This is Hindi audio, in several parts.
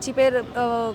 किसी पे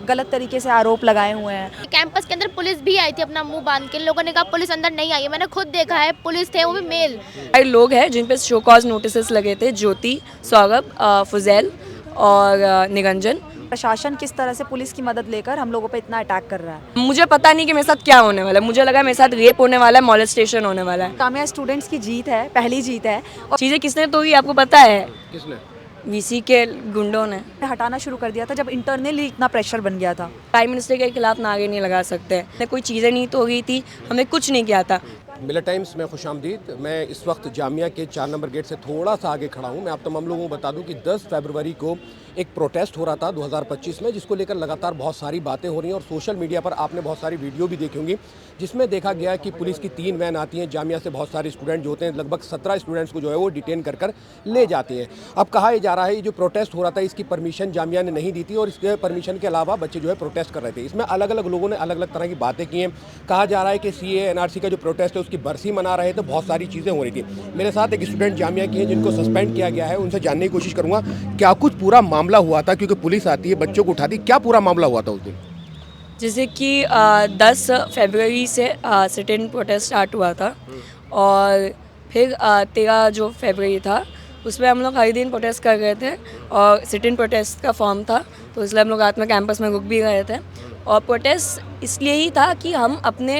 गलत तरीके से आरोप लगाए हुए हैं। कैंपस के अंदर पुलिस भी आई थी अपना मुंह बांध के, लोगों ने कहा पुलिस अंदर नहीं आई है। मैंने खुद देखा है, पुलिस थे वो भी मेल। कई लोग हैं जिन पे शो कॉज नोटिसेस लगे थे, ज्योति, सौरभ, फुजैल और निरंजन। प्रशासन किस तरह से पुलिस की मदद लेकर हम लोगों पे इतना अटैक कर रहा है। मुझे पता नहीं कि मेरे साथ क्या होने वाला है, मुझे लगा मेरे साथ रेप होने वाला है, मॉलेस्टेशन होने वाला है। कामयाब स्टूडेंट्स की जीत है, पहली जीत है। और चीज़ें किसने तोड़ी आपको पता है? किसने? वीसी के गुंडों ने हटाना शुरू कर दिया था जब इंटरनली इतना प्रेशर बन गया था। प्राइम मिनिस्टर के खिलाफ नारे नहीं लगा सकते। हमने कोई चीज़ें नहीं तोड़ी थी, हमने कुछ नहीं किया था। मिलर टाइम्स में खुशामदीद। मैं इस वक्त जामिया के 4 नंबर गेट से थोड़ा सा आगे खड़ा हूँ। मैं आप तमाम लोगों को बता दूं कि 10 फरवरी को एक प्रोटेस्ट हो रहा था 2025 में, जिसको लेकर लगातार बहुत सारी बातें हो रही हैं और सोशल मीडिया पर आपने बहुत सारी वीडियो भी देखी होंगी, जिसमें देखा गया कि पुलिस की 3 वैन आती हैं, जामिया से बहुत सारे स्टूडेंट जो होते हैं, लगभग 17 स्टूडेंट्स को जो है वो डिटेन कर ले जाती हैं। अब कहा यह जा रहा है ये जो प्रोटेस्ट हो रहा था इसकी परमिशन जामिया ने नहीं दी थी और इसके परमिशन के अलावा बच्चे जो है प्रोटेस्ट कर रहे थे। इसमें अलग अलग लोगों ने अलग अलग तरह की बातें की हैं। कहा जा रहा है कि CAA NRC का जो प्रोटेस्ट है उसकी बरसी मना रहे थे, बहुत सारी चीज़ें हो रही थी। मेरे साथ एक स्टूडेंट जामिया की हैं जिनको सस्पेंड किया गया है, उनसे जानने की कोशिश करूँगा क्या कुछ पूरा मामला हुआ था, क्योंकि पुलिस आती है, बच्चों को उठाती, क्या पूरा मामला हुआ था उस दिन? जैसे कि 10 फरवरी से सिट इन प्रोटेस्ट स्टार्ट हुआ था और फिर 13 जो फरवरी था उसमें हम लोग हर दिन प्रोटेस्ट कर रहे थे और सिट इन प्रोटेस्ट का फॉर्म था, तो इसलिए हम लोग रात में कैंपस में रुक भी गए थे। और प्रोटेस्ट इसलिए ही था कि हम अपने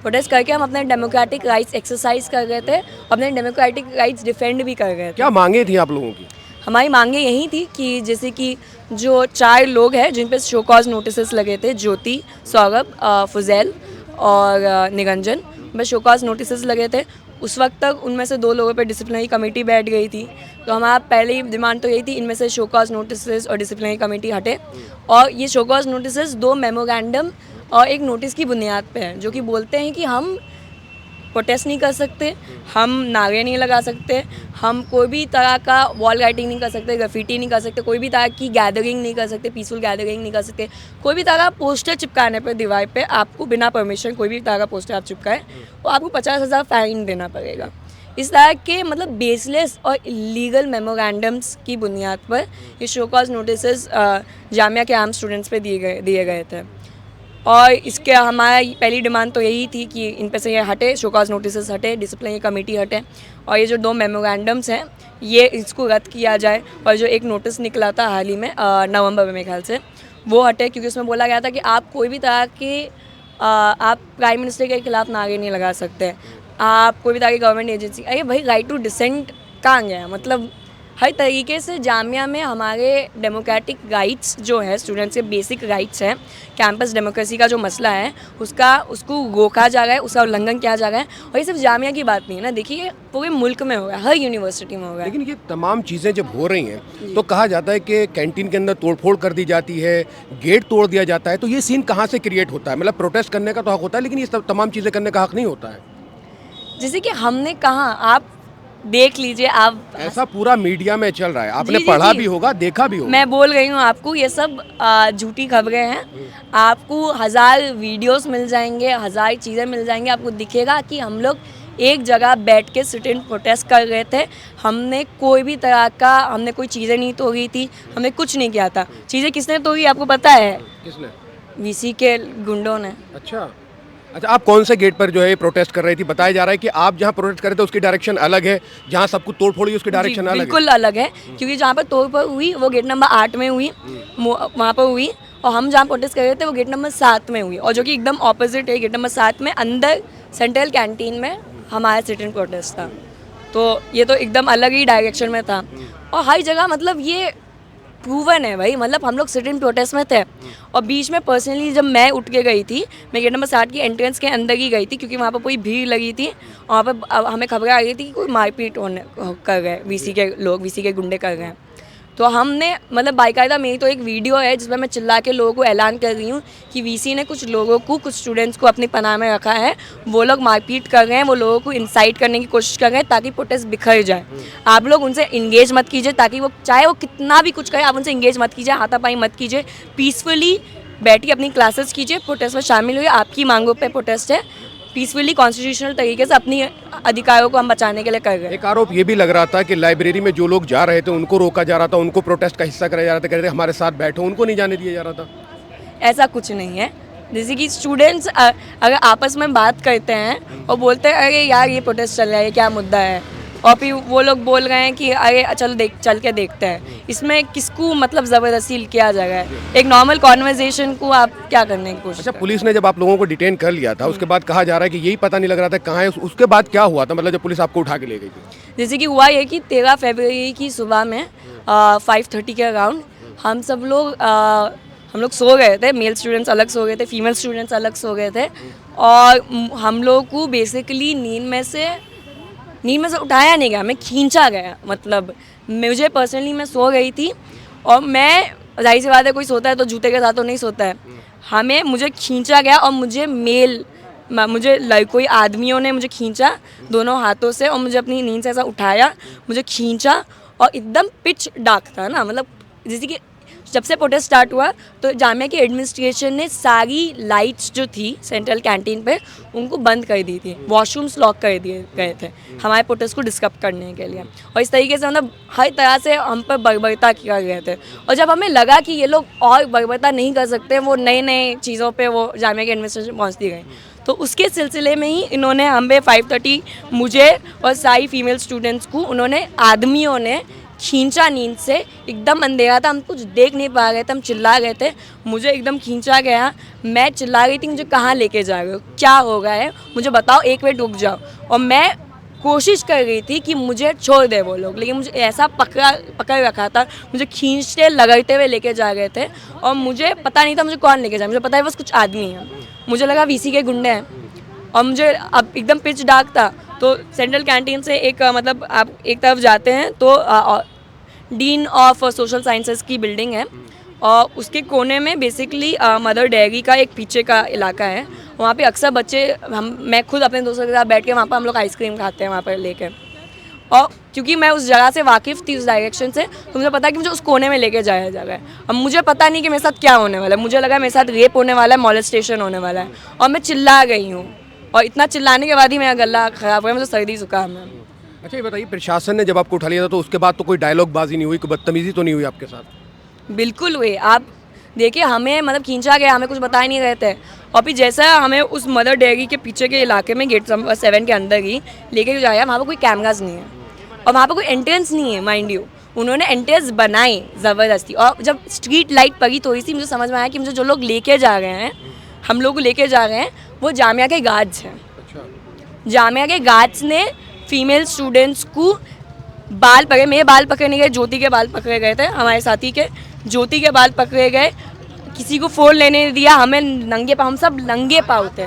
प्रोटेस्ट करके हम अपने डेमोक्रेटिक राइट्स एक्सरसाइज कर रहे थे, अपने डेमोक्रेटिक राइट्स डिफेंड भी कर रहे थे। क्या मांगे थी आप लोगों की? हमारी मांगे यही थी कि जैसे कि जो 4 लोग हैं जिन पे शो कॉज नोटिसेस लगे थे, ज्योति, सौरभ, फुजैल और निरंजन, में शो कॉज नोटिसेस लगे थे। उस वक्त तक उनमें से 2 लोगों पे डिसिप्लिनरी कमेटी बैठ गई थी, तो हमारा पहली डिमांड तो यही थी इनमें से शो कॉज नोटिसेस और डिसिप्लिनरी कमेटी हटे। और ये शो कॉज नोटिसेस 2 मेमोरेंडम और एक नोटिस की बुनियाद पे है, जो कि बोलते हैं कि हम प्रोटेस्ट नहीं कर सकते, हम नारे नहीं लगा सकते, हम कोई भी तरह का वॉल राइटिंग नहीं कर सकते, ग्राफिटी नहीं कर सकते, कोई भी तरह की गैदरिंग नहीं कर सकते, पीसफुल गैदरिंग नहीं कर सकते, कोई भी तरह का पोस्टर चिपकाने पर दीवार पे आपको बिना परमिशन कोई भी तरह का पोस्टर आप चिपकाएं तो आपको 50,000 फाइन देना पड़ेगा। इस तरह के मतलब बेसलेस और इलीगल मेमोरेंडम्स की बुनियाद पर ये शो कॉज नोटिसेस जामिया के आम स्टूडेंट्स पे दिए गए थे। और इसके हमारा पहली डिमांड तो यही थी कि इन पे से ये हटे, शो कॉज नोटिसेस हटे, डिसिप्लिनरी कमेटी हटे और ये जो 2 मेमोरेंडम्स हैं ये इसको रद्द किया जाए। और जो एक नोटिस निकला था हाल ही में नवंबर में मेरे ख्याल से, वो हटे, क्योंकि उसमें बोला गया था कि आप कोई भी तरह के आप प्राइम मिनिस्टर के खिलाफ नारे नहीं लगा सकते, आप कोई भी तरह की गवर्नमेंट एजेंसी, अरे भाई राइट टू डिसेंट कहाँ गया? मतलब हर तरीके से जामिया में हमारे डेमोक्रेटिक राइट्स जो है, स्टूडेंट्स के बेसिक राइट्स हैं, कैंपस डेमोक्रेसी का जो मसला है उसको रोका जा रहा है, उसका उल्लंघन किया जा रहा है। और ये सिर्फ जामिया की बात नहीं है ना, देखिए पूरे मुल्क में हो रहा है, हर यूनिवर्सिटी में हो रहा है। लेकिन ये तमाम चीज़ें जब हो रही हैं तो कहा जाता है कि कैंटीन के अंदर तोड़फोड़ कर दी जाती है, गेट तोड़ दिया जाता है, तो ये सीन कहाँ से क्रिएट होता है? मतलब प्रोटेस्ट करने का तो हक होता है, लेकिन ये तमाम चीज़ें करने का हक नहीं होता है। जैसे कि हमने कहा, आप देख लीजिए, आप ऐसा पूरा मीडिया में चल रहा है, आपने जी, पढ़ा जी। भी होगा, देखा भी होगा। मैं बोल रही हूँ आपको, ये सब झूठी खबरें हैं। आपको 1000 वीडियोस मिल जाएंगे, 1000 चीज़ें मिल जाएंगी, आपको दिखेगा कि हम लोग एक जगह बैठ के सिट इन प्रोटेस्ट कर रहे थे। हमने कोई भी तरह का, हमने कोई चीज़ें नहीं तोड़ी थी, हमने कुछ नहीं किया था। चीज़ें किसने तोड़ी आपको पता है? किसने? वीसी के गुंडों ने। अच्छा, आप कौन से गेट पर जो है प्रोटेस्ट कर रही थी? बताया जा रहा है कि आप जहाँ प्रोटेस्ट कर रहे थे उसकी डायरेक्शन अलग है, जहाँ सब कुछ तोड़फोड़ हुई उसकी डायरेक्शन अलग है। बिल्कुल अलग है, क्योंकि जहाँ पर तोड़फोड़ हुई वो गेट नंबर 8 में हुई, वहाँ पर हुई, और हम जहाँ प्रोटेस्ट कर रहे थे वो गेट नंबर 7 में हुई, और जो कि एकदम ऑपोजिट है। गेट नंबर 7 में अंदर सेंट्रल कैंटीन में हमारा सिट इन प्रोटेस्ट था, तो ये तो एकदम अलग ही डायरेक्शन में था। और हर जगह मतलब ये प्रूवन है भाई, मतलब हम लोग सिट इन प्रोटेस्ट में थे और बीच में पर्सनली जब मैं उठ के गई थी, मैं गेट नंबर 7 की एंट्रेंस के अंदर ही गई थी, क्योंकि वहाँ पर पूरी भीड़ लगी थी और वहाँ पर हमें खबरें आ गई थी कि कोई मारपीट होने कर गए, वीसी के लोग, वीसी के गुंडे कर गए हैं। तो हमने मतलब बाकायदा, मेरी तो एक वीडियो है जिसमें मैं चिल्ला के लोगों को ऐलान कर रही हूँ कि वीसी ने कुछ लोगों को, कुछ स्टूडेंट्स को अपनी पनाह में रखा है, वो लोग मारपीट कर रहे हैं, वो लोगों को इंसाइट करने की कोशिश कर रहे हैं ताकि प्रोटेस्ट बिखर जाए। आप लोग उनसे इंगेज मत कीजिए, ताकि वो चाहे वो कितना भी कुछ करे, आप उनसे इंगेज मत कीजिए, हाथापाई मत कीजिए, पीसफुली बैठिए, अपनी क्लासेस कीजिए, प्रोटेस्ट में शामिल हुई, आपकी मांगों पर प्रोटेस्ट है, पीसफुली कॉन्स्टिट्यूशनल तरीके से अपनी अधिकारों को हम बचाने के लिए कर रहे हैं। एक आरोप ये भी लग रहा था कि लाइब्रेरी में जो लोग जा रहे थे उनको रोका जा रहा था, उनको प्रोटेस्ट का हिस्सा कराया जा रहा था, कह रहे थे हमारे साथ बैठो, उनको नहीं जाने दिया जा रहा था। ऐसा कुछ नहीं है। जैसे कि स्टूडेंट्स अगर आपस में बात करते हैं और बोलते हैं अरे यार ये प्रोटेस्ट चल रहा है, ये क्या मुद्दा है, और फिर वो लोग बोल रहे हैं कि अरे चल के देखते हैं, इसमें किसको मतलब ज़बरदस्ती किया जा रहा है? एक नॉर्मल कॉन्वर्जेशन को आप क्या करने की कोशिश? अच्छा, पुलिस ने जब आप लोगों को डिटेन कर लिया था उसके बाद कहा जा रहा है कि यही पता नहीं लग रहा था कहाँ है, उसके बाद क्या हुआ था, मतलब जब पुलिस आपको उठा के ले गई थी? जैसे कि हुआ ये कि 13 फरवरी की सुबह में 5:30 के अराउंड हम लोग सो गए थे। मेल स्टूडेंट्स अलग सो गए थे, फीमेल स्टूडेंट्स अलग सो गए थे, और हम लोग को बेसिकली नींद में से उठाया नहीं गया, मैं खींचा गया। मतलब मुझे पर्सनली, मैं सो गई थी और मैं, जाहिर सी बात है कोई सोता है तो जूते के साथ तो नहीं सोता है, मुझे खींचा गया और मुझे कोई आदमियों ने मुझे खींचा दोनों हाथों से और मुझे अपनी नींद से ऐसा उठाया, मुझे खींचा, और एकदम पिच डार्क था ना, मतलब जैसे कि जब से प्रोटेस्ट स्टार्ट हुआ तो जामिया की एडमिनिस्ट्रेशन ने सारी लाइट्स जो थी सेंट्रल कैंटीन पे उनको बंद कर दी थी, वॉशरूम्स लॉक कर दिए गए थे हमारे प्रोटेस्ट को डिस्टर्ब करने के लिए, और इस तरीके से मतलब हर तरह से हम पर बर्बरता किया गए थे। और जब हमें लगा कि ये लोग और बर्बरता नहीं कर सकते, वो नए चीज़ों पर वो जामिया की एडमिनिस्ट्रेशन पहुँचती गई, तो उसके सिलसिले में ही इन्होंने हमें 5:30 मुझे और सारी फीमेल स्टूडेंट्स को उन्होंने आदमियों ने खींचा नींद से। एकदम अंधेरा था, हम कुछ देख नहीं पा रहे थे, हम चिल्ला गए थे, मुझे एकदम खींचा गया, मैं चिल्ला रही थी मुझे कहाँ लेके जा रहे हो, क्या हो गया है, मुझे बताओ, एक मिनट रुक जाओ। और मैं कोशिश कर रही थी कि मुझे छोड़ दे वो लोग, लेकिन मुझे ऐसा पकड़ रखा था, मुझे खींचते लगते हुए लेके जा रहे थे, और मुझे पता नहीं था मुझे कौन लेके जाए, मुझे पता है बस कुछ आदमी हैं, मुझे लगा वीसी के गुंडे हैं, और मुझे अब एकदम पिच डार्क था। तो सेंट्रल कैंटीन से एक मतलब आप एक तरफ जाते हैं तो डीन ऑफ सोशल साइंसेस की बिल्डिंग है, और उसके कोने में बेसिकली मदर डेयरी का एक पीछे का इलाका है, वहाँ पे अक्सर बच्चे, मैं खुद अपने दोस्तों के साथ बैठ के वहाँ पर हम लोग आइसक्रीम खाते हैं वहाँ पर लेके, और क्योंकि मैं उस जगह से वाकिफ़ थी, उस डायरेक्शन से, तो मुझे पता है कि मुझे उस कोने में लेके जाया जा रहा है। अब मुझे पता नहीं कि मेरे साथ क्या होने वाला है, मुझे लगा मेरे साथ रेप होने वाला है, मॉलेस्टेशन होने वाला है, और मैं चिल्ला गई हूँ, और इतना चिल्लाने के बाद ही मेरा गला ख़राब हो गया, मुझे सर्दी जुकाम है। अच्छा, ये बताइए, प्रशासन ने जब आपको उठा लिया था तो उसके बाद तो कोई डायलॉग बाजी नहीं हुई, कोई बदतमीजी तो नहीं हुई आपके साथ? बिल्कुल हुई। आप देखिए, हमें मतलब खींचा गया, हमें कुछ बता ही नहीं रहे थे, और फिर जैसा हमें उस मदर डेयरी के पीछे के इलाके में गेट नंबर 7 के अंदर ही लेके जाया, वहाँ पर कोई कैमराज नहीं है और वहाँ पर कोई एंट्रेंस नहीं है, माइंड यू, उन्होंने एंट्रेंस बनाई ज़बरदस्ती, और जब स्ट्रीट लाइट पड़ी थोड़ी सी, मुझे समझ में आया कि मुझे जो लोग लेके जा रहे हैं, हम लोग को लेके जा रहे हैं, वो जामिया के गार्ड्स हैं। जामिया के गार्ड्स ने फीमेल स्टूडेंट्स को बाल पकड़े, मेरे बाल पकड़े नहीं गए, ज्योति के बाल पकड़े गए थे, हमारे साथी के ज्योति के बाल पकड़े गए, किसी को फ़ोन लेने नहीं दिया, हमें नंगे पाँव, हम सब नंगे पाँव थे,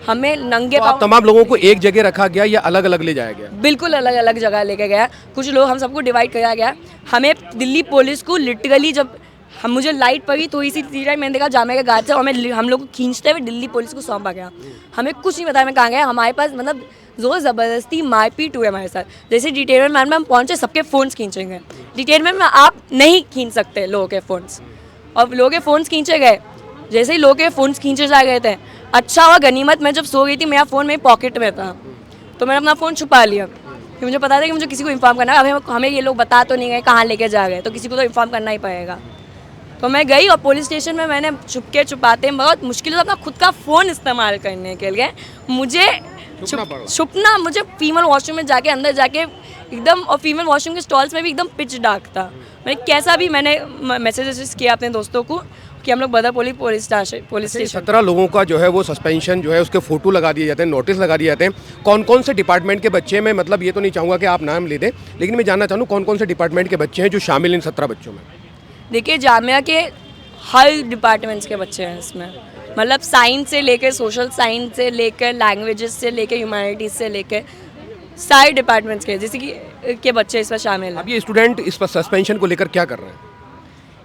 हमें नंगे पाँव। तमाम लोगों को एक जगह रखा गया या अलग अलग ले जाया गया? बिल्कुल अलग अलग जगह लेके गया, कुछ लोग, हम सबको डिवाइड कराया गया। हमें दिल्ली पुलिस को लिटरली, जब मुझे लाइट पड़ी थोड़ी सी तीसरा, मैंने देखा जामिया के गार्ड से, और हम लोग को खींचते हुए दिल्ली पुलिस को सौंपा गया। हमें कुछ नहीं बताया मैं कहाँ गया, हमारे पास मतलब ज़ोर ज़बरदस्ती मारपीट हुई हमारे साथ। जैसे डिटेनमेंट मैन में हम पहुँचे, सबके फ़ोन्स खींचेंगे, डिटेनमेंट में आप नहीं खींच सकते लोगों के फ़ोन्स, और लोगों के फ़ोन्स खींचे गए। जैसे ही लोगों के फ़ोन्स खींचे जा गए थे, अच्छा हुआ गनीमत, मैं जब सो गई थी मेरा फ़ोन मेरी पॉकेट में था, तो मैंने अपना फ़ोन छुपा लिया, फिर मुझे पता था कि मुझे किसी को इन्फॉर्म करना है। अब हमें ये लोग बता तो नहीं गए कहाँ लेके जा गए, तो किसी को तो इन्फॉर्म करना ही पड़ेगा। तो मैं गई और पुलिस स्टेशन में मैंने छुपाते बहुत मुश्किल से अपना खुद का फ़ोन इस्तेमाल करने के लिए मुझे छुपना, मुझे फीमेल वॉशरूम में जाके अंदर जाके एकदम, और फीमेल वॉशरूम के स्टॉल्स में भी एकदम पिच डार्क था। मैंने कैसा भी मैंने मैसेजेस किया अपने दोस्तों को कि हम लोग बदरपोली पुलिस स्टेशन। 17 लोगों का जो है वो सस्पेंशन जो है उसके फ़ोटो लगा दिए जाते हैं, नोटिस लगा दिए जाते हैं। कौन कौन से डिपार्टमेंट के बच्चे, मैं मतलब ये तो नहीं चाहूँगा कि आप नाम ले दें, लेकिन मैं जानना चाहूँ कौन कौन से डिपार्टमेंट के बच्चे हैं जो शामिल इन 17 बच्चों में? देखिए, जामिया के हर डिपार्टमेंट्स के बच्चे हैं इसमें, मतलब साइंस से लेकर, सोशल साइंस से लेकर, लैंग्वेजेस से लेकर, ह्यूमैनिटीज़ से लेकर, सारे डिपार्टमेंट्स के जैसे कि के बच्चे इसमें शामिल हैं। अब ये स्टूडेंट इस पर सस्पेंशन को लेकर क्या कर रहे हैं?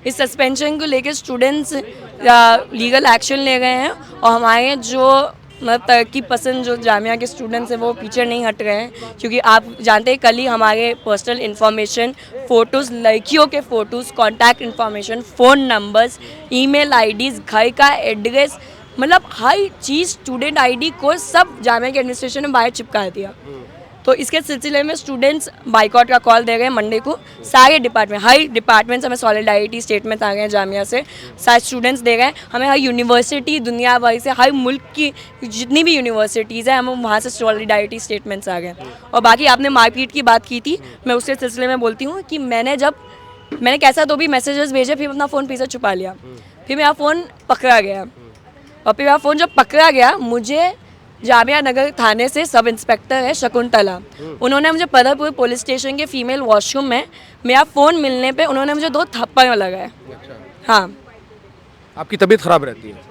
इस सस्पेंशन को लेकर स्टूडेंट्स लीगल एक्शन ले गए हैं, और हमारे जो मतलब तरक्की पसंद जो जामिया के स्टूडेंट्स हैं वो पीछे नहीं हट रहे हैं, क्योंकि आप जानते हैं कल ही हमारे पर्सनल इन्फॉर्मेशन, फ़ोटोज़, लड़कियों के photos, contact information, phone numbers, email IDs, घर का एड्रेस, मतलब हर चीज़, स्टूडेंट आईडी को सब जामिया के एडमिनिस्ट्रेशन ने बाहर चिपका दिया। तो इसके सिलसिले में स्टूडेंट्स बाइकआउट का कॉल दे गए मंडे को। सारे डिपार्टमेंट, हर डिपार्टमेंट से हमें सॉलिडारिटी स्टेटमेंट्स आ गए हैं जामिया से, सारे स्टूडेंट्स दे गए। हमें हर यूनिवर्सिटी दुनिया भर से, हर मुल्क की जितनी भी यूनिवर्सिटीज़ हैं, हमें वहाँ से सॉलिडारिटी स्टेटमेंट्स आ गए। और बाकी आपने मारपीट की बात की थी, मैं उसके सिलसिले में बोलती हूँ कि मैंने कैसा तो भी मैसेजेस भेजे, फिर अपना फ़ोन पीछे छुपा लिया, फिर मेरा फ़ोन पकड़ा गया, और फिर मेरा फ़ोन जब पकड़ा गया, मुझे जामिया नगर थाने से सब इंस्पेक्टर है शकुंतला, उन्होंने मुझे पदरपुर पुलिस स्टेशन के फीमेल वॉशरूम में मेरा फ़ोन मिलने पे उन्होंने मुझे 2 थप्पड़ लगाए। हाँ, आपकी तबीयत खराब रहती है?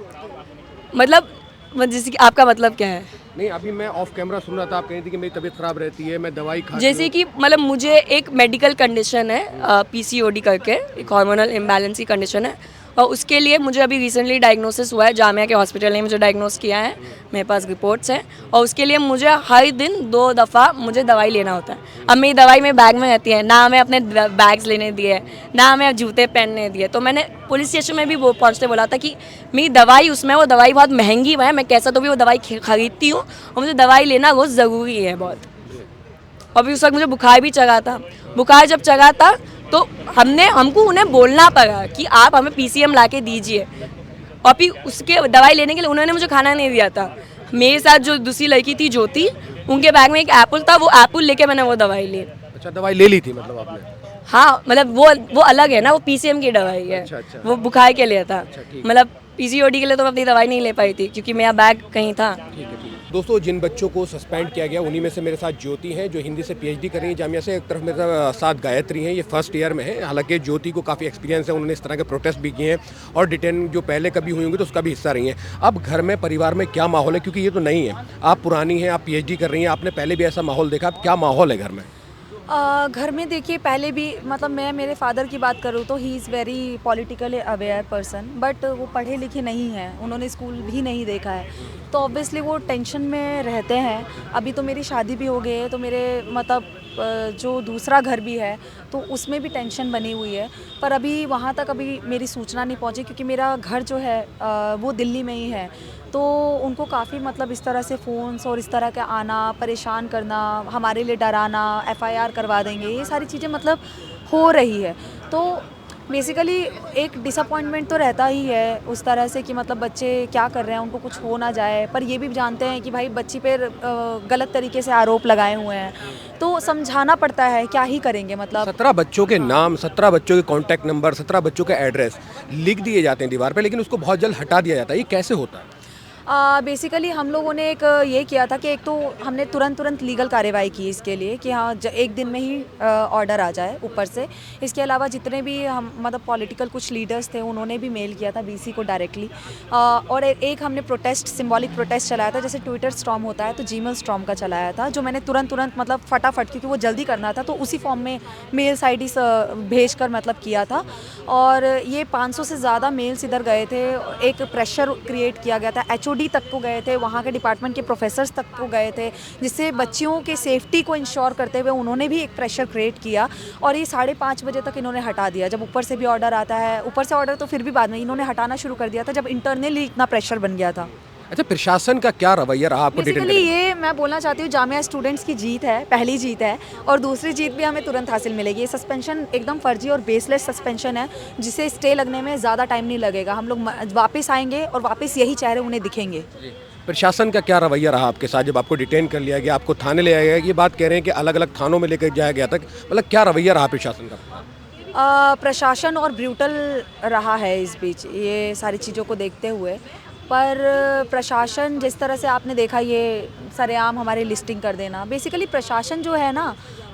मतलब जैसे कि आपका मतलब क्या है? नहीं, अभी मैं ऑफ कैमरा सुन रहा था, आप कह रही थी कि मेरी तबीयत खराब रहती है, मैं दवाई खा जैसे कि मतलब मुझे एक मेडिकल कंडीशन है, PCOD करके, एक हार्मोनल इम्बैलेंस की कंडीशन है, और उसके लिए मुझे अभी रिसेंटली डायग्नोसिस हुआ है, जामिया के हॉस्पिटल ने मुझे डायग्नोस किया है, मेरे पास रिपोर्ट्स हैं, और उसके लिए मुझे हर दिन 2 दफ़ा मुझे दवाई लेना होता है। अब मेरी दवाई मेरे बैग में रहती है, ना हमें अपने बैग्स लेने दिए, ना हमें जूते पहनने दिए। तो मैंने पुलिस स्टेशन में भी वो पहुँचते बोला था कि मेरी दवाई उसमें, वो दवाई बहुत महंगी है, मैं कैसा तो भी वो दवाई खरीदती हूँ, और मुझे दवाई लेना बहुत ज़रूरी है बहुत। और भी उस वक्त मुझे बुखार भी चढ़ा था। बुखार जब चढ़ा था तो हमको उन्हें बोलना पड़ा कि आप हमें PCM ला के दीजिए, और फिर उसके दवाई लेने के लिए उन्होंने मुझे खाना नहीं दिया था। मेरे साथ जो दूसरी लड़की थी ज्योति, उनके बैग में एक एप्पल था, वो एप्पल लेके मैंने वो दवाई ली। अच्छा, दवाई ले ली थी मतलब आपने? हाँ, मतलब वो अलग है ना, वो PCM की दवाई है। अच्छा। वो बुखार के लिए था। ठीक। मतलब PCOD के लिए तो मैं अपनी दवाई नहीं ले पाई थी क्योंकि मेरा बैग कहीं था। ठीक है। दोस्तों, जिन बच्चों को सस्पेंड किया गया उन्हीं में से मेरे साथ ज्योति हैं, जो हिंदी से PhD कर रही हैं जामिया से। एक तरफ मेरे साथ गायत्री हैं, ये फर्स्ट ईयर में है। हालांकि ज्योति को काफ़ी एक्सपीरियंस है, उन्होंने इस तरह के प्रोटेस्ट भी किए हैं और डिटेन जो पहले कभी हुई होंगी तो उसका भी हिस्सा रही हैं। अब घर में, परिवार में क्या माहौल है, क्योंकि ये तो नहीं है, आप पुरानी हैं, आप PhD कर रही हैं, आपने पहले भी ऐसा माहौल देखा, अब क्या माहौल है घर में? घर में देखिए, पहले भी मतलब मैं मेरे फादर की बात करूँ तो he is very politically aware person, but वो पढ़े लिखे नहीं हैं, उन्होंने स्कूल भी नहीं देखा है, तो ऑब्वियसली वो टेंशन में रहते हैं। अभी तो मेरी शादी भी हो गई है, तो मेरे मतलब जो दूसरा घर भी है तो उसमें भी टेंशन बनी हुई है, पर अभी वहाँ तक अभी मेरी सूचना नहीं पहुँची, क्योंकि मेरा घर जो है वो दिल्ली में ही है। तो उनको काफ़ी मतलब इस तरह से फ़ोन्स और इस तरह का आना, परेशान करना, हमारे लिए डराना, FIR करवा देंगे, ये सारी चीज़ें मतलब हो रही है। तो बेसिकली एक डिसअपॉइंटमेंट तो रहता ही है उस तरह से कि मतलब बच्चे क्या कर रहे हैं, उनको कुछ हो ना जाए, पर ये भी जानते हैं कि भाई बच्ची पे गलत तरीके से आरोप लगाए हुए हैं, तो समझाना पड़ता है, क्या ही करेंगे मतलब। 17 बच्चों के नाम, 17 बच्चों के कॉन्टैक्ट नंबर, 17 बच्चों के एड्रेस लिख दिए जाते हैं दीवार पे, लेकिन उसको बहुत जल्द हटा दिया जाता है, ये कैसे होता है? बेसिकली हम लोगों ने एक ये किया था कि एक तो हमने तुरंत लीगल कार्रवाई की इसके लिए कि हाँ एक दिन में ही ऑर्डर आ जाए ऊपर से। इसके अलावा जितने भी हम मतलब पॉलिटिकल कुछ लीडर्स थे, उन्होंने भी मेल किया था BC को डायरेक्टली, और एक हमने प्रोटेस्ट, सिंबॉलिक प्रोटेस्ट चलाया था, जैसे ट्विटर स्टॉर्म होता है तो जीमेल स्टॉर्म का चलाया था, जो मैंने तुरंत मतलब फटाफट, क्योंकि वो जल्दी करना था, तो उसी फॉर्म में मेल्स IDs भेज कर मतलब किया था। और ये 500 से ज़्यादा मेल्स इधर गए थे, एक प्रेशर क्रिएट किया गया था, HOD तक को गए थे, वहाँ के डिपार्टमेंट के प्रोफेसर्स तक को गए थे, जिससे बच्चियों के सेफ्टी को इंश्योर करते हुए उन्होंने भी एक प्रेशर क्रिएट किया, और ये 5:30 बजे तक इन्होंने हटा दिया। जब ऊपर से भी ऑर्डर आता है, ऊपर से ऑर्डर तो फिर भी बाद में इन्होंने हटाना शुरू कर दिया था, जब इंटरनली इतना प्रेशर बन गया था। अच्छा, प्रशासन का क्या रवैया रहा आपको डिटेन बेसिकली करने में? ये मैं बोलना चाहती हूँ, जामिया स्टूडेंट्स की जीत है, पहली जीत है, और दूसरी जीत भी हमें तुरंत हासिल मिलेगी। ये सस्पेंशन एकदम फर्जी और बेसलेस सस्पेंशन है, जिसे स्टे लगने में ज़्यादा टाइम नहीं लगेगा। हम लोग वापस आएंगे और वापस यही चेहरे उन्हें दिखेंगे। प्रशासन का क्या रवैया रहा आपके साथ जब आपको डिटेन कर लिया गया, आपको थाने ले आया गया? ये बात कह रहे हैं कि अलग अलग थानों में लेकर जाया गया था, मतलब क्या रवैया रहा प्रशासन का? प्रशासन और ब्रूटल रहा है इस बीच, ये सारी चीज़ों को देखते हुए। पर प्रशासन जिस तरह से आपने देखा, ये सरेआम हमारी लिस्टिंग कर देना, बेसिकली प्रशासन जो है ना,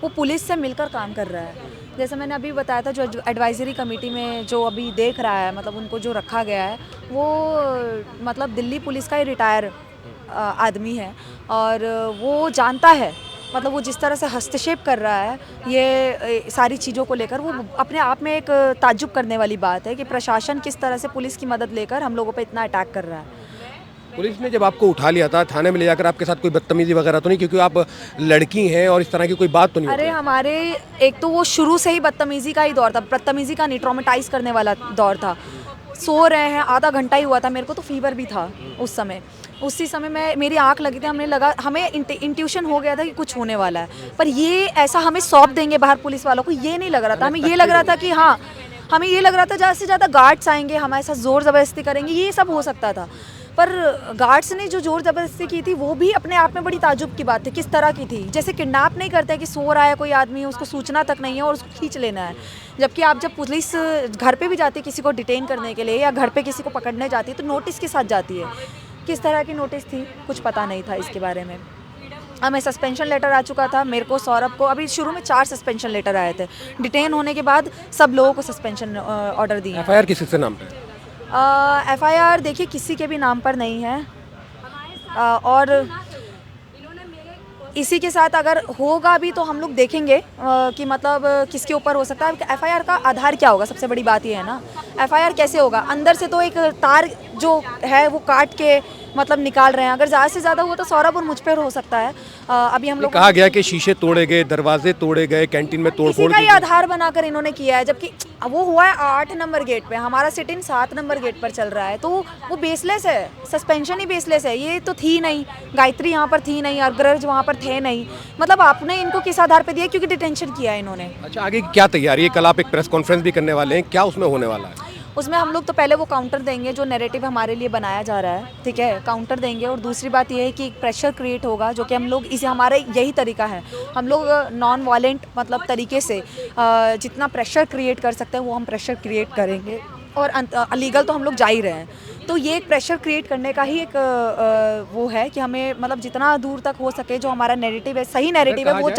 वो पुलिस से मिलकर काम कर रहा है। जैसे मैंने अभी बताया था, जो एडवाइजरी कमेटी में जो अभी देख रहा है, मतलब उनको जो रखा गया है, वो मतलब दिल्ली पुलिस का ही रिटायर आदमी है, और वो जानता है, मतलब वो जिस तरह से हस्तक्षेप कर रहा है ये सारी चीज़ों को लेकर, वो अपने आप में एक ताज्जुब करने वाली बात है कि प्रशासन किस तरह से पुलिस की मदद लेकर हम लोगों पे इतना अटैक कर रहा है। पुलिस ने जब आपको उठा लिया था थाने में ले जाकर, आपके साथ कोई बदतमीजी वगैरह तो नहीं, क्योंकि आप लड़की हैं और इस तरह की कोई बात तो नहीं अरे होती? हमारे एक तो वो शुरू से ही बदतमीजी का ही दौर था, बदतमीजी का नहीं, ट्रॉमेटाइज करने वाला दौर था। सो रहे हैं, आधा घंटा ही हुआ था, मेरे को तो फीवर भी था उस समय। उसी समय मैं मेरी आंख लगी थी, हमें इंट्यूशन हो गया था कि कुछ होने वाला है, पर ये ऐसा हमें सौंप देंगे बाहर पुलिस वालों को, ये नहीं लग रहा था। हमें ये लग रहा था कि हाँ, हमें ये लग रहा था ज़्यादा से ज़्यादा गार्ड्स आएंगे, हमारे साथ ज़ोर ज़बरदस्ती करेंगे, ये सब हो सकता था। पर गार्ड्स ने जो ज़ोर ज़बरदस्ती की थी वो भी अपने आप में बड़ी ताजुब की बात है। किस तरह की थी, जैसे किडनैप नहीं करते कि सो रहा है कोई आदमी, उसको सूचना तक नहीं है और उसको खींच लेना है। जबकि आप जब पुलिस घर पे भी जाती है किसी को डिटेन करने के लिए या घर पे किसी को पकड़ने जाती है तो नोटिस के साथ जाती है। किस तरह की नोटिस थी कुछ पता नहीं था इसके बारे में। हमें सस्पेंशन लेटर आ चुका था, मेरे को, सौरभ को। अभी शुरू में 4 सस्पेंशन लेटर आए थे, डिटेन होने के बाद सब लोगों को सस्पेंशन ऑर्डर दिए। एफआईआर किसके नाम पे? एफआईआर देखिए किसी के भी नाम पर नहीं है, और इसी के साथ अगर होगा भी तो हम लोग देखेंगे कि मतलब किसके ऊपर हो सकता है। एफआईआर का आधार क्या होगा, सबसे बड़ी बात ये है ना। एफआईआर कैसे होगा, अंदर से तो एक तार जो है वो काट के मतलब निकाल रहे हैं। अगर ज़्यादा से ज़्यादा हुआ तो सौरभ और मुझ पर हो सकता है। अभी हम लोग कहा गया कि शीशे तोड़े गए, दरवाजे तोड़े गए, कैंटीन में तोड़फोड़ इसी का की ही आधार बनाकर इन्होंने किया है, जबकि वो हुआ है 8 नंबर गेट पे, हमारा सिट इन 7 नंबर गेट पर चल रहा है। तो वो बेसलेस है, सस्पेंशन ही बेसलेस है। ये तो थी नहीं, गायत्री यहाँ पर थी नहीं, अग्रज वहाँ पर थे नहीं, मतलब आपने इनको किस आधार पे दिया, क्योंकि डिटेंशन किया है इन्होंने। अच्छा, आगे की क्या तैयारी है? कल आप एक प्रेस कॉन्फ्रेंस भी करने वाले हैं, क्या उसमें होने वाला है? उसमें हम लोग तो पहले वो काउंटर देंगे जो नैरेटिव हमारे लिए बनाया जा रहा है, ठीक है, काउंटर देंगे। और दूसरी बात ये है कि एक प्रेशर क्रिएट होगा, जो कि हम लोग इसे, हमारे यही तरीका है, हम लोग नॉन वायलेंट मतलब तरीके से जितना प्रेशर क्रिएट कर सकते हैं वो हम प्रेशर क्रिएट करेंगे। और लीगल तो हम लोग जा ही रहे हैं, तो ये एक प्रेशर क्रिएट करने का ही एक वो है कि हमें मतलब जितना दूर तक हो सके जो हमारा नैरेटिव है, सही नैरेटिव है, वो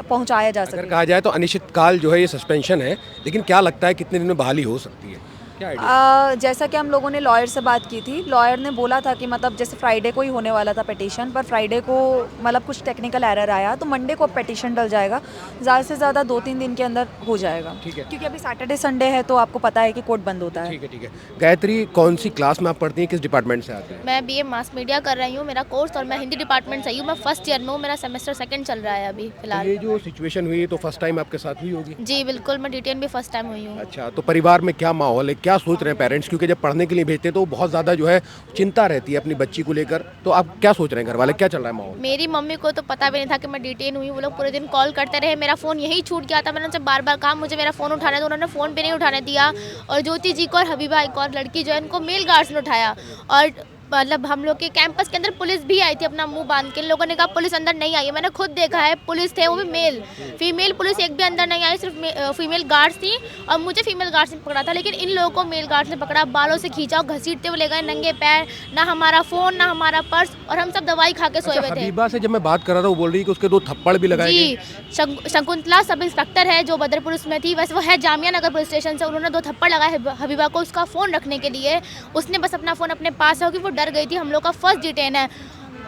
पहुंचाया जा सके। अगर कहा जाए तो अनिश्चितकाल जो है ये सस्पेंशन है, लेकिन क्या लगता है कितने दिन में बहाली हो सकती है? क्या आइडिया? जैसा कि हम लोगों ने लॉयर से बात की थी, लॉयर ने बोला था कि मतलब जैसे फ्राइडे को ही होने वाला था पिटीशन, पर फ्राइडे को मतलब कुछ टेक्निकल एरर आया तो मंडे को पिटीशन डल जाएगा। ज़्यादा से ज़्यादा 2-3 दिन के अंदर हो जाएगा। ठीक है। क्योंकि अभी सैटरडे संडे है तो आपको पता है कि कोर्ट बंद होता है। ठीक है, ठीक है। गायत्री, कौन सी क्लास में आप पढ़ती हैं, किस डिपार्टमेंट से आते हैं? मैं बीए मास मीडिया कर रही हूँ, मेरा कोर्स, और मैं हिंदी डिपार्टमेंट से ही हूँ। मैं फर्स्ट ईयर में हूँ, मेरा सेमेस्टर 2 चल रहा है अभी फिलहाल। ये जो सिचुएशन हुई तो फर्स्ट टाइम आपके साथ हुई होगी? जी बिल्कुल, मैं डिटेन भी फर्स्ट टाइम हुई हूँ। अच्छा, तो परिवार में क्या माहौल है, क्या सोच रहे हैं पेरेंट्स? क्योंकि जब पढ़ने के लिए भेजते तो बहुत ज़्यादा जो है चिंता रहती है अपनी बच्ची को लेकर, तो आप क्या सोच रहे हैं, घर वाले क्या चल रहा है माहौल? मेरी मम्मी को तो पता भी नहीं था कि मैं डिटेन हुई। वो लोग पूरे दिन कॉल करते रहे, मेरा फ़ोन यही छूट गया था। मैंने उनसे बार बार कहा मुझे मेरा फ़ोन उठाने दो, उन्होंने फ़ोन भी नहीं उठाने दिया। और ज्योति जी को और हबीबा, एक और लड़की जो है, उनको मेल गार्ड्स ने उठाया। और मतलब हम लोग के कैंपस के अंदर पुलिस भी आई थी अपना मुंह बांध के। इन लोगों ने कहा पुलिस अंदर नहीं आई है, मैंने खुद देखा है, पुलिस थे वो भी मेल, फीमेल पुलिस एक भी अंदर नहीं आई, सिर्फ फीमेल गार्ड्स थी। और मुझे फीमेल गार्ड्स ने पकड़ा था, लेकिन इन लोगों को मेल गार्ड्स ने पकड़ा, बालों से खींचा और घसीटते हुए ले गए नंगे पैर। ना हमारा फ़ोन, ना हमारा पर्स, और हम सब दवाई खा के सोए हुए थे। हबीबा से जब मैं बात कर रहा था वो बोल रही है कि उसके 2 थप्पड़ भी लगाए गए। जी, शकुंतला सब इंस्पेक्टर है जो बदर पुलिस में थी, वैसे वो है जामिया नगर पुलिस स्टेशन से। उन्होंने 2 थप्पड़ लगाए हबीबा को उसका फ़ोन रखने के लिए। उसने बस अपना फ़ोन अपने पास है, क्योंकि वो डर गई थी। हम लोग का फर्स्ट डिटेन है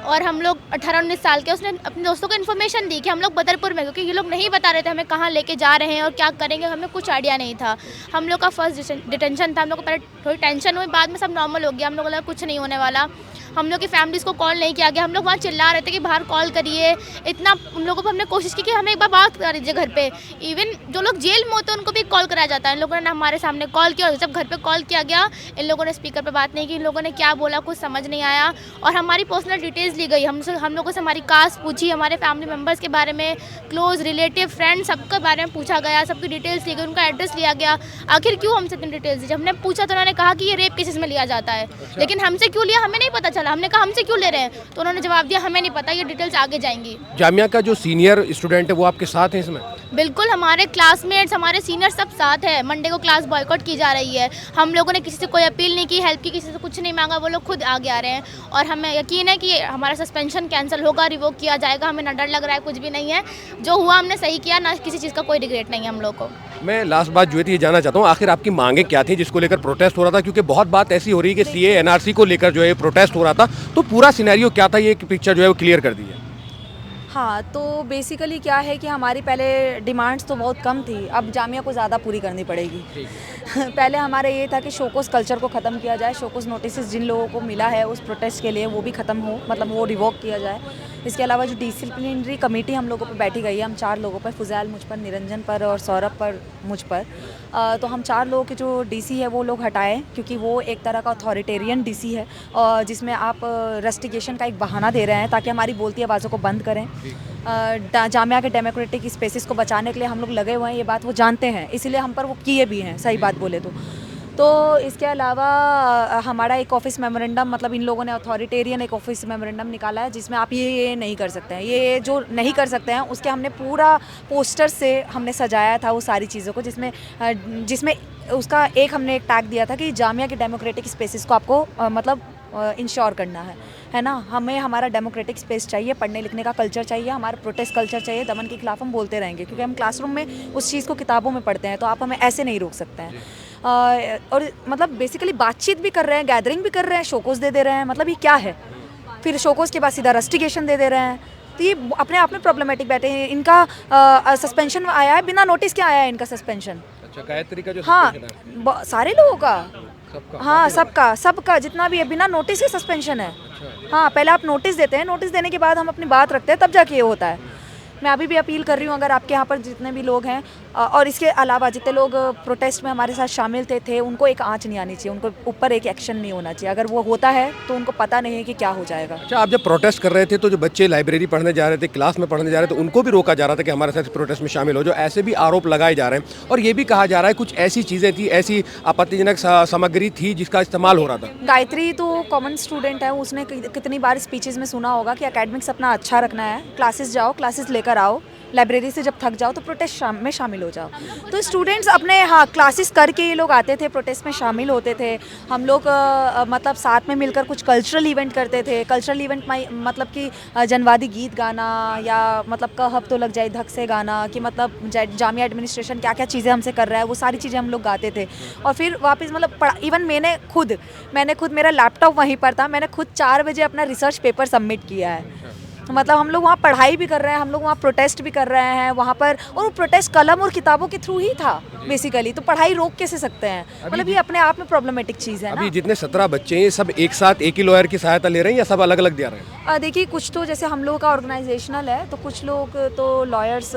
और हम लोग 18-19 साल के। उसने अपने दोस्तों को इन्फॉर्मेशन दी कि हम लोग बदरपुर में, क्योंकि ये लोग नहीं बता रहे थे हमें कहाँ लेके जा रहे हैं और क्या करेंगे, हमें कुछ आइडिया नहीं था। हम लोग का फर्स्ट डिटेंशन था। हम लोग को पहले थोड़ी टेंशन हुई, बाद में सब नॉर्मल हो गया। हम लोग को लगा कुछ नहीं होने वाला। हम लोग की फैमिलीज़ को कॉल नहीं किया गया। हम लोग वहाँ चिल्ला रहे थे कि बाहर कॉल करिए, इतना उन लोगों को हमने कोशिश की कि हमें एक बार बात करा दीजिए घर पे। इवन जो लोग जेल में होते हैं उनको भी कॉल कराया जाता है। इन लोगों ने हमारे सामने कॉल किया, और जब घर पे कॉल किया गया इन लोगों ने स्पीकर पे बात नहीं की। इन लोगों ने क्या बोला कुछ समझ नहीं आया, और हमारी पर्सनल डिटेल्स ली गई। हम लोगों से हमारी कास्ट पूछी, हमारे फैमिली मेम्बर्स के बारे में, क्लोज रिलेटिव फ्रेंड सबके बारे में पूछा गया, सबकी डिटेल्स ली गई, उनका एड्रेस लिया गया। आखिर क्यों हमसे इतनी डिटेल्स दी? जब हमने पूछा तो उन्होंने कहा कि ये रेप केसेस में लिया जाता है। लेकिन हमसे क्यों लिया हमें नहीं पता चला। हमने कहा हमसे क्यों ले रहे हैं, तो उन्होंने जवाब दिया हमें नहीं पता, ये डिटेल्स आगे जाएंगी। जामिया का जो सीनियर स्टूडेंट है वो आपके साथ है इसमें? बिल्कुल, हमारे क्लासमेट्स, हमारे सीनियर सब साथ है। मंडे को क्लास बॉयकॉट की जा रही है। हम लोगों ने किसी से कोई अपील नहीं की, हेल्प की, किसी से कुछ नहीं मांगा, वो लोग खुद आगे आ रहे हैं। और हमें यकीन है कि हमारा सस्पेंशन कैंसिल होगा, रिवोक किया जाएगा। हमें ना डर लग रहा है, कुछ भी नहीं है। जो हुआ हमने सही किया, ना किसी चीज़ का कोई रिग्रेट नहीं है हम लोग को। मैं लास्ट बात जो है ये जानना चाहता हूँ, आखिर आपकी मांगे क्या थी जिसको लेकर प्रोटेस्ट हो रहा था? क्योंकि बहुत बात ऐसी हो रही है कि सीए एनआरसी को लेकर जो है प्रोटेस्ट हो रहा था, तो पूरा सिनेरियो क्या था, ये पिक्चर जो है वो क्लियर कर दी है। हाँ, तो बेसिकली क्या है कि हमारी पहले डिमांड्स तो बहुत कम थी, अब जामिया को ज़्यादा पूरी करनी पड़ेगी। पहले हमारा ये था कि शोकोस कल्चर को ख़त्म किया जाए, शोकोस नोटिस जिन लोगों को मिला है उस प्रोटेस्ट के लिए वो भी ख़त्म हो, मतलब वो रिवोक किया जाए। इसके अलावा जो डिसिप्लिनरी कमेटी हम लोगों पर बैठी गई है, हम 4 लोगों पर, फुज़ैल मुझ पर, निरंजन पर और सौरभ पर मुझ पर, तो हम 4 लोगों के जो डीसी है वो लोग हटाएं, क्योंकि वो एक तरह का अथॉरिटेरियन डीसी है और जिसमें आप रस्टिगेशन का एक बहाना दे रहे हैं ताकि हमारी बोलती आवाज़ों को बंद करें। जामिया के डेमोक्रेटिक स्पेसेस को बचाने के लिए हम लोग लगे हुए हैं, ये बात वो जानते हैं, इसीलिए हम पर वो किए भी हैं, सही बात बोले तो इसके अलावा हमारा एक ऑफिस मेमोरेंडम, मतलब इन लोगों ने अथॉरिटेरियन एक ऑफिस मेमोरेंडम निकाला है जिसमें आप ये नहीं कर सकते हैं, ये जो नहीं कर सकते हैं उसके हमने पूरा पोस्टर से हमने सजाया था वो सारी चीज़ों को, जिसमें उसका एक हमने एक टैग दिया था कि जामिया के डेमोक्रेटिक स्पेसेस को आपको मतलब इंश्योर करना है ना। हमें हमारा डेमोक्रेटिक स्पेस चाहिए, पढ़ने लिखने का कल्चर चाहिए, हमारा प्रोटेस्ट कल्चर चाहिए, दमन के खिलाफ हम बोलते रहेंगे क्योंकि हम क्लासरूम में उस चीज़ को किताबों में पढ़ते हैं, तो आप हमें ऐसे नहीं रोक सकते हैं। और मतलब बेसिकली बातचीत भी कर रहे हैं, गैदरिंग भी कर रहे हैं, शोकोस दे रहे हैं, मतलब ये क्या है? फिर शोकोस के बाद सीधा रस्टिगेशन दे रहे हैं, तो ये अपने आप में प्रॉब्लमेटिक बैठे हैं। इनका सस्पेंशन आया है, बिना नोटिस के आया है इनका सस्पेंशन। अच्छा, गायत्री का जो हाँ, सारे लोगों का, सबका, हाँ सबका जितना भी है, बिना नोटिस के सस्पेंशन है। हाँ, पहले आप नोटिस देते हैं, नोटिस देने के बाद हम अपनी बात रखते हैं, तब जाके ये होता है। मैं अभी भी अपील कर रही हूँ, अगर आपके यहाँ पर जितने भी लोग हैं और इसके अलावा जितने लोग प्रोटेस्ट में हमारे साथ शामिल थे उनको एक आंच नहीं आनी चाहिए, उनको ऊपर एक एक्शन नहीं होना चाहिए। अगर वो होता है तो उनको पता नहीं है कि क्या हो जाएगा। अच्छा, आप जब प्रोटेस्ट कर रहे थे तो जो बच्चे लाइब्रेरी पढ़ने जा रहे थे, क्लास में पढ़ने जा रहे थे, उनको भी रोका जा रहा था कि हमारे साथ प्रोटेस्ट में शामिल हो, जो ऐसे भी आरोप लगाए जा रहे हैं और ये भी कहा जा रहा है कुछ ऐसी चीज़ें थी, ऐसी आपत्तिजनक सामग्री थी जिसका इस्तेमाल हो रहा था। गायत्री तो कॉमन स्टूडेंट है, उसने कितनी बार स्पीचेस में सुना होगा कि एकेडमिक्स अपना अच्छा रखना है, क्लासेस जाओ, क्लासेस लेकर आओ, लाइब्रेरी से जब थक जाओ तो प्रोटेस्ट में शामिल हो जाओ। तो स्टूडेंट्स अपने क्लासेस करके ये लोग आते थे, प्रोटेस्ट में शामिल होते थे। हम लोग मतलब साथ में मिलकर कुछ कल्चरल इवेंट करते थे। कल्चरल इवेंट मतलब कि जनवादी गीत गाना या मतलब कहब तो लग जाए धक से गाना, कि मतलब जामिया एडमिनिस्ट्रेशन क्या क्या चीज़ें हमसे कर रहा है, वो सारी चीज़ें हम लोग गाते थे। और फिर वापस मतलब इवन मैंने खुद मेरा लैपटॉप वहीं पर था, मैंने खुद 4 बजे अपना रिसर्च पेपर सबमिट किया है। मतलब हम लोग वहाँ पढ़ाई भी कर रहे हैं, हम लोग वहाँ प्रोटेस्ट भी कर रहे हैं वहाँ पर, और वो प्रोटेस्ट कलम और किताबों के थ्रू ही था बेसिकली। तो पढ़ाई रोक कैसे सकते हैं? मतलब ये अपने आप में प्रॉब्लमेटिक चीज़ है ना। अभी जितने 17 बच्चे हैं सब एक साथ एक ही लॉयर की सहायता ले रहे हैं या सब अलग अलग दे रहे हैं? देखिए, कुछ तो जैसे हम लोग का ऑर्गेनाइजेशनल है, तो कुछ लोग तो लॉयर्स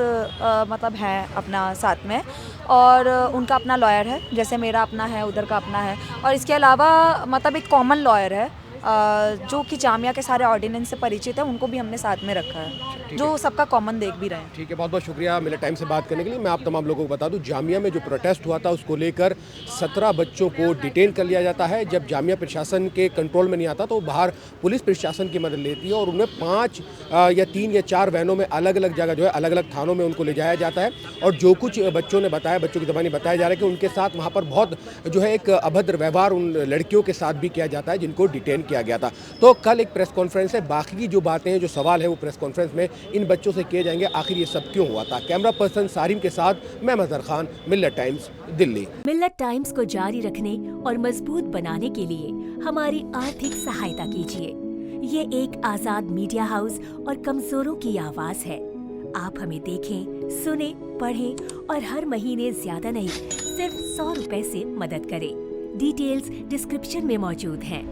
मतलब हैं अपना साथ में, और उनका अपना लॉयर है, जैसे मेरा अपना है, उधर का अपना है। और इसके अलावा मतलब एक कॉमन लॉयर है जो कि जामिया के सारे ऑर्डिनेंस से परिचित है, उनको भी हमने साथ में रखा है, जो सबका कॉमन देख भी रहे हैं। ठीक है, बहुत बहुत शुक्रिया मेरे टाइम से बात करने के लिए। मैं आप तमाम लोगों को बता दूं, जामिया में जो प्रोटेस्ट हुआ था उसको लेकर 17 बच्चों को डिटेन कर लिया जाता है। जब जामिया प्रशासन के कंट्रोल में नहीं आता तो बाहर पुलिस प्रशासन की मदद लेती है और उन्हें 5 या 3 या 4 वैनों में अलग अलग जगह जो है अलग अलग थानों में उनको ले जाया जाता है। और जो कुछ बच्चों ने बताया, बच्चों की ज़बानी बताया जा रहा है कि उनके साथ वहाँ पर बहुत जो है एक अभद्र व्यवहार उन लड़कियों के साथ भी किया जाता है जिनको डिटेन किया गया था। तो कल एक प्रेस कॉन्फ्रेंस है, बाकी की जो बातें हैं, जो सवाल है वो प्रेस कॉन्फ्रेंस में इन बच्चों से किए जाएंगे, आखिर ये सब क्यों हुआ था। कैमरा पर्सन सारिम के साथ मैं मजहर खान, मिल्लत टाइम्स, दिल्ली। मिल्लत टाइम्स को जारी रखने और मजबूत बनाने के लिए हमारी आर्थिक सहायता कीजिए। ये एक आजाद मीडिया हाउस और कमजोरों की आवाज है। आप हमें देखें, सुने, पढ़ें और हर महीने ज्यादा नहीं, सिर्फ 100 रुपए से मदद करें। डिटेल्स डिस्क्रिप्शन में मौजूद हैं।